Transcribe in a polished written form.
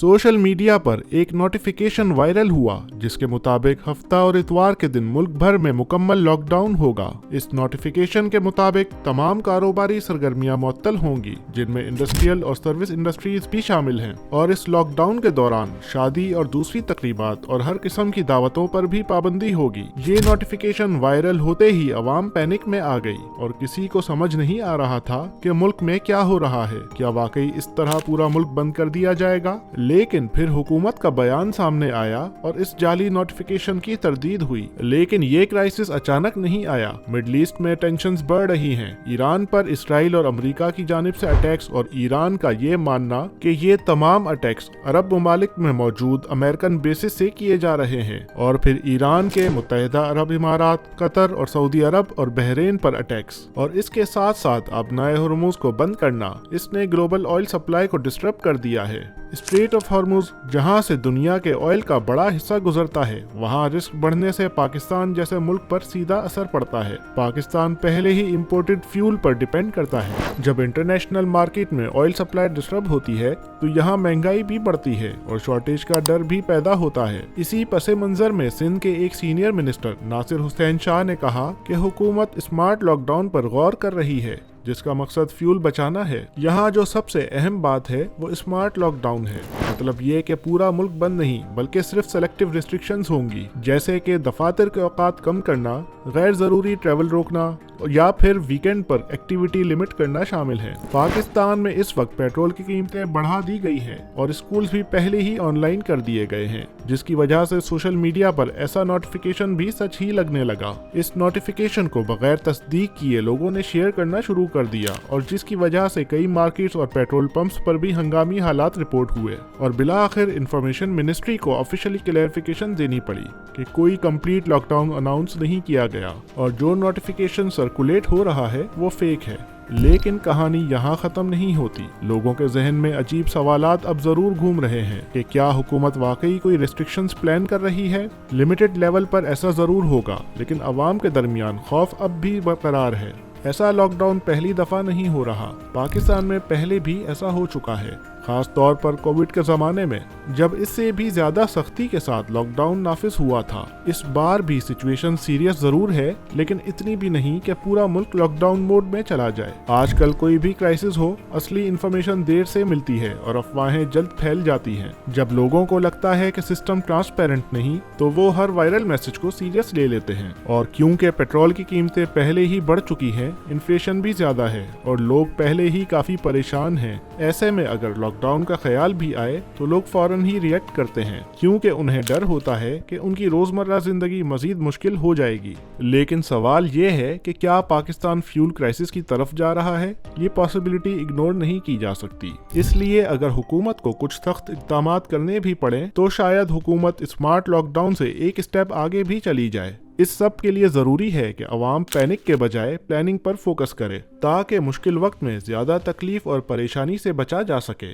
Social media पर एक notification viral हुआ जिसके मुताबिक हफ्ता और इतवार के दिन मुल्क भर में मुकम्मल लॉकडाउन होगा। इस नोटिफिकेशन के मुताबिक तमाम कारोबारी सरगर्मियां मुअत्तल होंगी, जिनमें इंडस्ट्रियल और सर्विस इंडस्ट्रीज भी शामिल हैं। और इस लॉकडाउन के दौरान शादी और दूसरी तकरीबात और हर किस्म की दावतों पर भी पाबंदी होगी। ये नोटिफिकेशन वायरल होते ही अवाम पैनिक में आ गई और किसी को समझ नहीं आ रहा था कि मुल्क में क्या हो रहा है। क्या वाकई इस तरह पूरा मुल्क बंद कर दिया जाएगा? लेकिन फिर हुकूमत का बयान सामने आया और इस जाली नोटिफिकेशन की तरदीद हुई। लेकिन ये क्राइसिस अचानक नहीं आया। मिडल ईस्ट में टेंशन्स बढ़ रही हैं। ईरान पर इसराइल और अमेरिका की जानिब से अटैक्स और ईरान का ये मानना कि ये तमाम अटैक्स अरब ममालिक में मौजूद अमेरिकन बेसिस से किए जा रहे हैं। और फिर ईरान के मुत्तहिदा अरब इमारात, कतर और सऊदी अरब और बहरीन पर अटैक्स। और इसके साथ साथ अब नए हॉर्मुज़ को बंद करना, इसने ग्लोबल ऑयल सप्लाई को डिस्टर्ब कर दिया है। स्ट्रेट ऑफ हॉर्मुज़, जहां से दुनिया के ऑयल का बड़ा हिस्सा गुजरता है, वहां रिस्क बढ़ने से पाकिस्तान जैसे मुल्क पर सीधा असर पड़ता है। पाकिस्तान पहले ही इंपोर्टेड फ्यूल पर डिपेंड करता है। जब इंटरनेशनल मार्केट में ऑयल सप्लाई डिस्टर्ब होती है तो यहाँ महंगाई भी बढ़ती है और शॉर्टेज का डर भी पैदा होता है। इसी पसे मंजर में सिंध के एक सीनियर मिनिस्टर नासिर हुसैन शाह ने कहा कि हुकूमत स्मार्ट लॉकडाउन पर गौर कर रही है, जिसका मकसद फ्यूल बचाना है। यहाँ जो सबसे अहम बात है वो स्मार्ट लॉकडाउन है। मतलब ये कि पूरा मुल्क बंद नहीं, बल्कि सिर्फ सेलेक्टिव रिस्ट्रिक्शंस होंगी, जैसे कि दफातर के औकात कम करना, गैर जरूरी ट्रैवल रोकना या फिर वीकेंड पर एक्टिविटी लिमिट करना शामिल है। पाकिस्तान में इस वक्त पेट्रोल की कीमतें बढ़ा दी गई हैं और स्कूल्स भी पहले ही ऑनलाइन कर दिए गए हैं, जिसकी वजह से सोशल मीडिया पर ऐसा नोटिफिकेशन भी सच ही लगने लगा। इस नोटिफिकेशन को बगैर तस्दीक किए लोगों ने शेयर करना शुरू कर दिया और जिसकी वजह से कई मार्केट्स और पेट्रोल पंप्स पर भी हंगामी हालात रिपोर्ट हुए और बिला आखिर इंफॉर्मेशन मिनिस्ट्री को ऑफिशियली क्लैरिफिकेशन देनी पड़ी कि कोई कंप्लीट लॉकडाउन अनाउंस नहीं किया गया और जो नोटिफिकेशन सर्कुलेट हो रहा है वो फेक है। लेकिन कहानी यहाँ खत्म नहीं होती। लोगों के जहन में अजीब सवालात अब जरूर घूम रहे हैं कि क्या हुकूमत वाकई कोई रिस्ट्रिक्शंस प्लान कर रही है। लिमिटेड लेवल पर ऐसा जरूर होगा, लेकिन अवाम के दरमियान खौफ अब भी बरकरार है। ऐसा लॉकडाउन पहली दफा नहीं हो रहा। पाकिस्तान में पहले भी ऐसा हो चुका है, खास तौर पर कोविड के जमाने में, जब इससे भी ज्यादा सख्ती के साथ लॉकडाउन नाफिज हुआ था। इस बार भी सिचुएशन सीरियस जरूर है, लेकिन इतनी भी नहीं कि पूरा मुल्क लॉकडाउन मोड में चला जाए। आजकल कोई भी क्राइसिस हो, असली इंफॉर्मेशन देर से मिलती है और अफवाहें जल्द फैल जाती हैं। जब लोगों को लगता है कि सिस्टम ट्रांसपेरेंट नहीं, तो वो हर वायरल मैसेज को सीरियस ले लेते हैं। और क्योंकि पेट्रोल की कीमतें पहले ही बढ़ चुकी हैं, इन्फ्लेशन भी ज्यादा है और लोग पहले ही काफी परेशान हैं, ऐसे में अगर लॉकडाउन का ख्याल भी आए तो लोग फौरन ही रिएक्ट करते हैं, क्योंकि उन्हें डर होता है कि उनकी रोजमर्रा जिंदगी मजीद मुश्किल हो जाएगी। लेकिन सवाल ये है कि क्या पाकिस्तान फ्यूल क्राइसिस की तरफ जा रहा है? ये पॉसिबिलिटी इग्नोर नहीं की जा सकती। इसलिए अगर हुकूमत को कुछ सख्त इक़दामात करने भी पड़े तो शायद हुकूमत स्मार्ट लॉकडाउन से एक स्टेप आगे भी चली जाए। इस सब के लिए जरूरी है कि अवाम पैनिक के बजाय प्लानिंग पर फोकस करे, ताकि मुश्किल वक्त में ज्यादा तकलीफ और परेशानी से बचा जा सके।